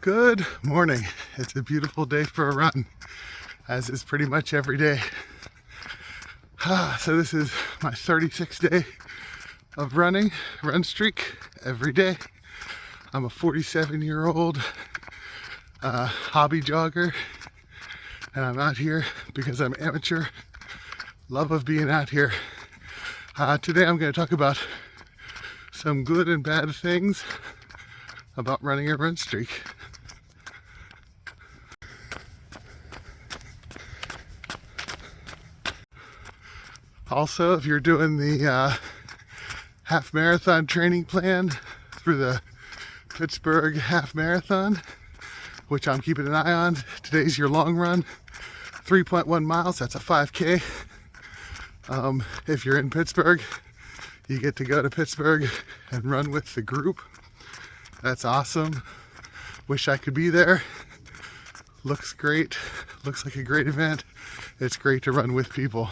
Good morning. It's a beautiful day for a run, as is pretty much every day. So this is my 36th day of run streak every day. I'm a 47-year-old hobby jogger, and I'm out here because I'm amateur. Love of being out here. Today I'm going to talk about some good and bad things about running a run streak. Also, if you're doing the half marathon training plan through the Pittsburgh Half Marathon, which I'm keeping an eye on, today's your long run, 3.1 miles, that's a 5K. If you're in Pittsburgh, you get to go to Pittsburgh and run with the group. That's awesome. Wish I could be there. Looks great. Looks like a great event. It's great to run with people.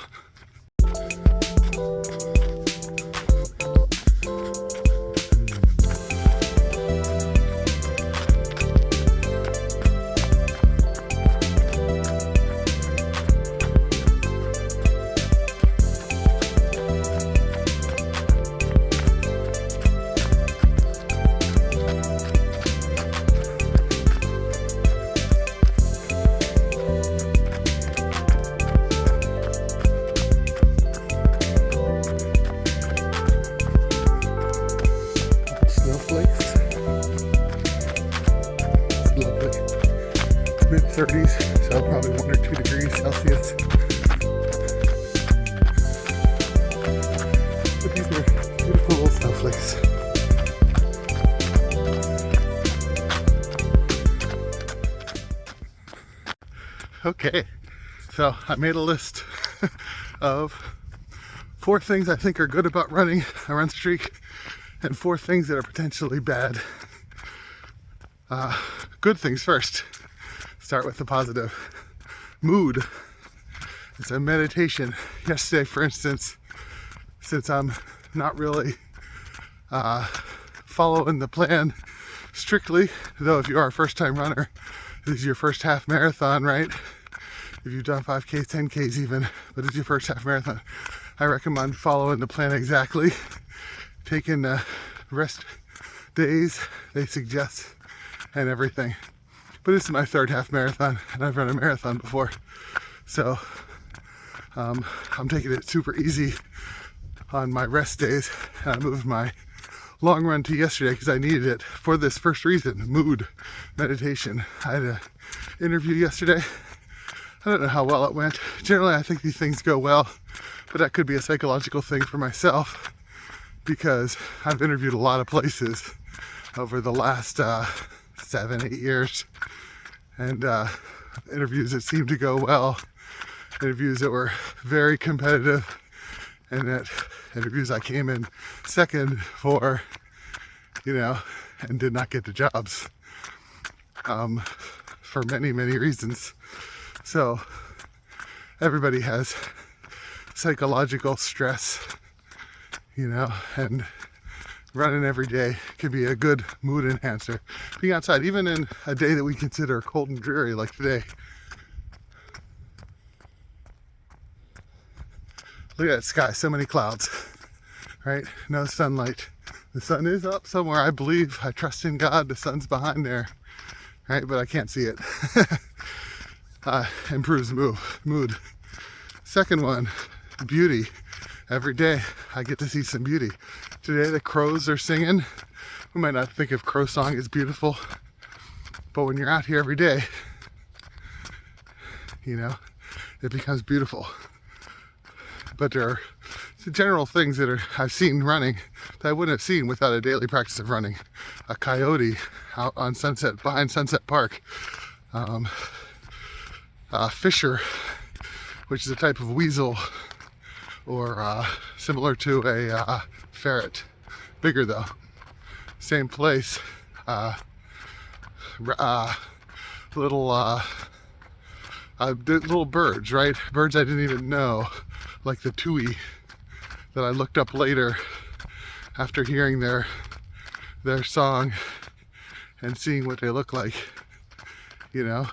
Mid-30s, so probably 1 or 2 degrees Celsius. But these are beautiful little snowflakes. Okay, so I made a list of 4 things I think are good about running a run streak and 4 things that are potentially bad. Good things first. Start with the positive. Mood. It's a meditation. Yesterday, for instance, since I'm not really following the plan strictly, though if you are a first-time runner, this is your first half marathon, right? If you've done 5Ks, 10Ks even, but it's your first half marathon, I recommend following the plan exactly. Taking the rest days they suggest and everything. But this is my 3rd half marathon, and I've run a marathon before. So I'm taking it super easy on my rest days. And I moved my long run to yesterday because I needed it for this first reason, mood, meditation. I had an interview yesterday. I don't know how well it went. Generally, I think these things go well, but that could be a psychological thing for myself because I've interviewed a lot of places over the last 7-8 years, and interviews that seemed to go well, interviews that were very competitive, and that interviews I came in second for, and did not get the jobs for many reasons. So everybody has psychological stress, and running every day can be a good mood enhancer. Being outside, even in a day that we consider cold and dreary like today. Look at that sky, so many clouds, right? No sunlight. The sun is up somewhere, I believe. I trust in God, the sun's behind there, right? But I can't see it. Improves mood. Second one, beauty. Every day I get to see some beauty. Today the crows are singing. We might not think of crow song as beautiful, but when you're out here every day, it becomes beautiful. But there are general things that I've seen running that I wouldn't have seen without a daily practice of running. A coyote out on behind Sunset Park. Fisher, which is a type of weasel, or similar to a ferret, bigger though. Same place. Little birds, right? Birds I didn't even know, like the tui, that I looked up later after hearing their song and seeing what they look like, you know.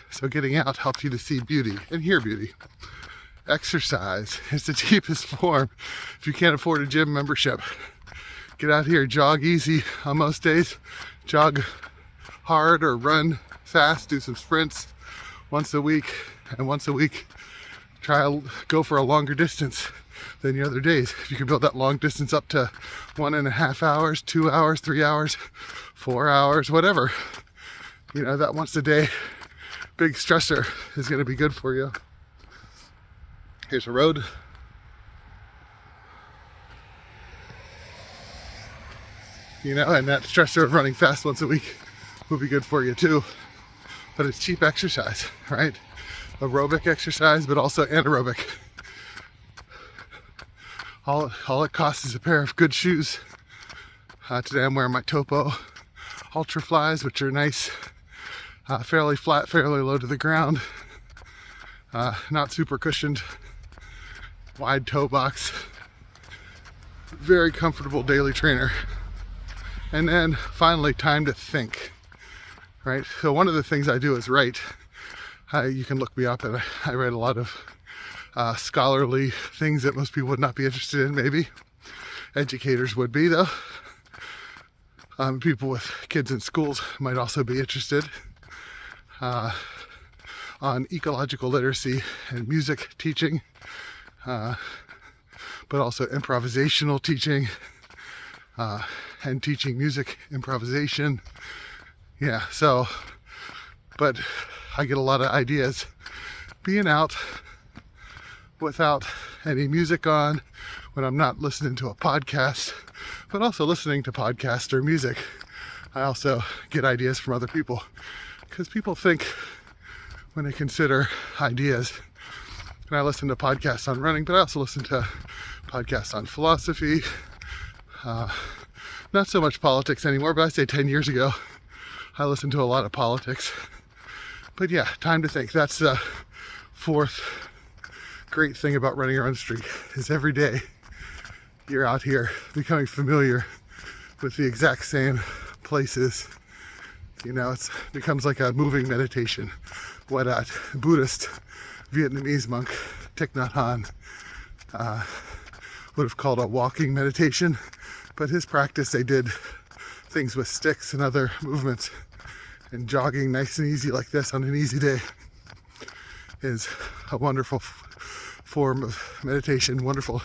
So getting out helps you to see beauty and hear beauty. Exercise is the cheapest form. If you can't afford a gym membership, get out here, jog easy on most days, jog hard or run fast, do some sprints once a week, and once a week go for a longer distance than the other days. If you can build that long distance up to 1.5 hours, 2 hours, 3 hours, 4 hours, whatever, you know, that once a day big stressor is going to be good for you. Here's a road. You know, and that stressor of running fast once a week will be good for you too. But it's cheap exercise, right? Aerobic exercise, but also anaerobic. All it costs is a pair of good shoes. Today I'm wearing my Topo Ultra Flies, which are nice, fairly flat, fairly low to the ground, not super cushioned, wide toe box, very comfortable daily trainer. And then finally, time to think, right? So one of the things I do is write. You can look me up, and I write a lot of scholarly things that most people would not be interested in, maybe. Educators would be, though. People with kids in schools might also be interested on ecological literacy and music teaching, but also improvisational teaching and teaching music improvisation. Yeah, so, but I get a lot of ideas being out without any music on, when I'm not listening to a podcast, but also listening to podcasts or music. I also get ideas from other people, because people think when they consider ideas. And I listen to podcasts on running, but I also listen to podcasts on philosophy, not so much politics anymore, but I say 10 years ago I listened to a lot of politics. But yeah, time to think. That's the fourth great thing about running around the street, is every day you're out here becoming familiar with the exact same places. You know, it becomes like a moving meditation. What a Buddhist Vietnamese monk, Thich Nhat Hanh, would have called a walking meditation. But his practice, they did things with sticks and other movements. And jogging nice and easy like this on an easy day is a wonderful form of meditation, wonderful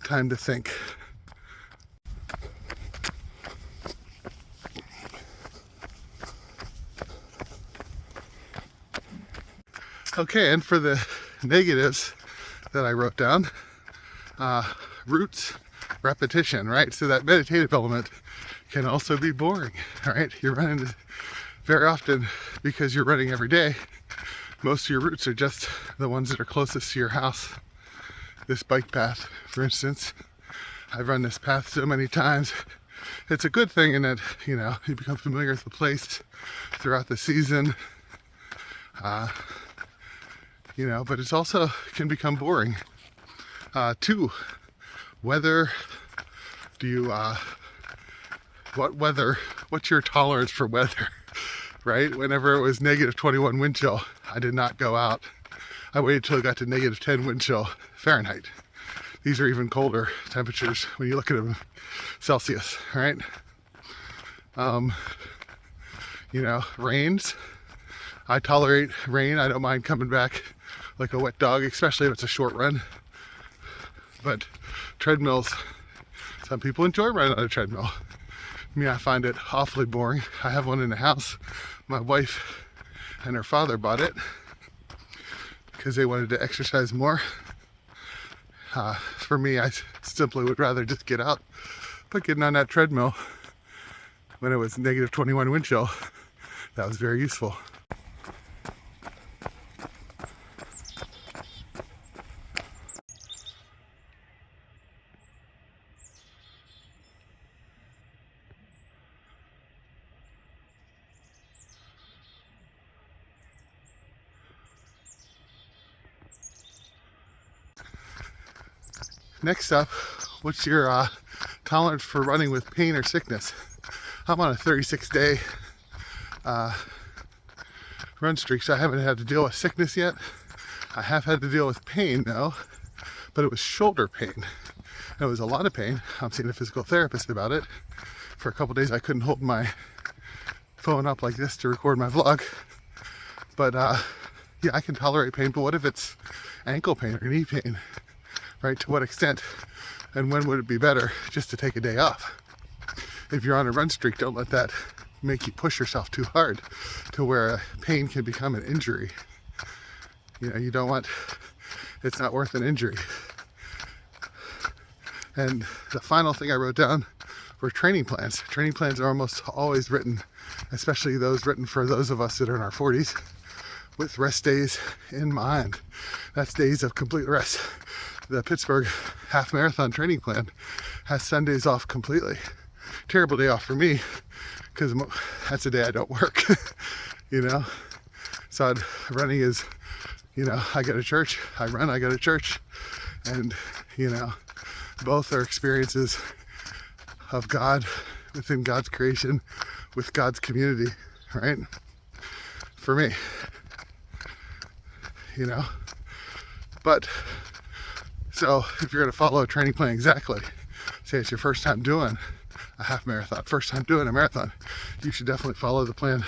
time to think. Okay, and for the negatives that I wrote down, roots, repetition, right? So that meditative element can also be boring, right? You're running very often, because you're running every day. Most of your routes are just the ones that are closest to your house. This bike path, for instance, I've run this path so many times. It's a good thing in that, you know, you become familiar with the place throughout the season, you know, but it's also can become boring. Two, weather. Do you, what's your tolerance for weather? Right? Whenever it was negative 21 wind chill, I did not go out. I waited till it got to negative 10 wind chill Fahrenheit. These are even colder temperatures when you look at them Celsius, right? You know, rains. I tolerate rain. I don't mind coming back like a wet dog, especially if it's a short run. But treadmills, some people enjoy running on a treadmill. Me, I find it awfully boring. I have one in the house. My wife and her father bought it because they wanted to exercise more. For me, I simply would rather just get out. But getting on that treadmill when it was negative 21 wind chill, that was very useful. Next up, what's your tolerance for running with pain or sickness? I'm on a 36-day run streak, so I haven't had to deal with sickness yet. I have had to deal with pain though, but it was shoulder pain. It was a lot of pain. I'm seeing a physical therapist about it. For a couple days I couldn't hold my phone up like this to record my vlog. But yeah, I can tolerate pain, but what if it's ankle pain or knee pain, right? To what extent? And when would it be better just to take a day off? If you're on a run streak, don't let that make you push yourself too hard to where pain can become an injury. You know, you don't want, it's not worth an injury. And the final thing I wrote down were training plans. Training plans are almost always written, especially those written for those of us that are in our 40s, with rest days in mind. That's days of complete rest. The Pittsburgh Half Marathon Training plan has Sundays off completely. Terrible day off for me, because that's a day I don't work, you know? So running is, you know, I go to church, I run, I go to church, and, you know, both are experiences of God within God's creation with God's community, right? For me, you know? But, so if you're gonna follow a training plan exactly, say it's your first time doing a half marathon, first time doing a marathon, you should definitely follow the plan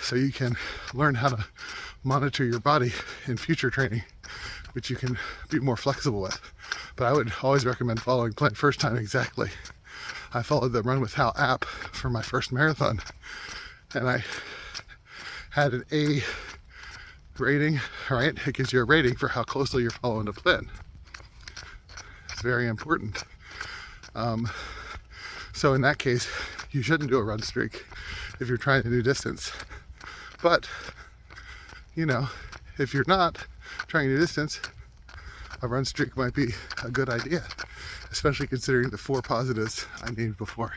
so you can learn how to monitor your body in future training, which you can be more flexible with. But I would always recommend following plan first time exactly. I followed the Run with Hal app for my first marathon, and I had an A rating, right? It gives you a rating for how closely you're following the plan. It's very important. So in that case, you shouldn't do a run streak if you're trying to do distance. But, you know, if you're not trying to do distance, a run streak might be a good idea, especially considering the 4 positives I named before.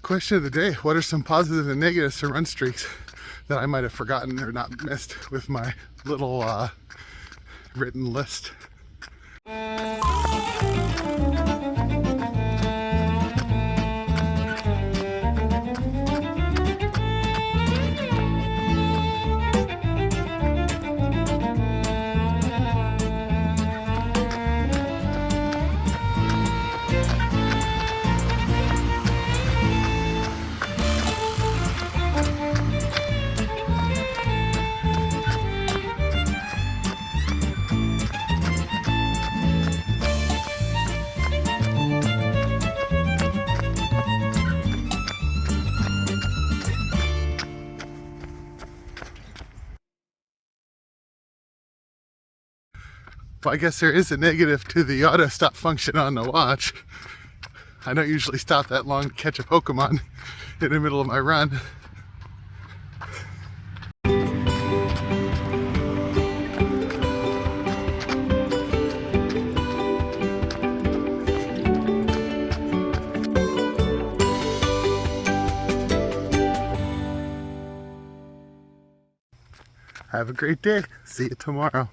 Question of the day: what are some positives and negatives to run streaks that I might have forgotten or not missed with my little written list? Well, I guess there is a negative to the auto stop function on the watch. I don't usually stop that long to catch a Pokemon in the middle of my run. Have a great day. See you tomorrow.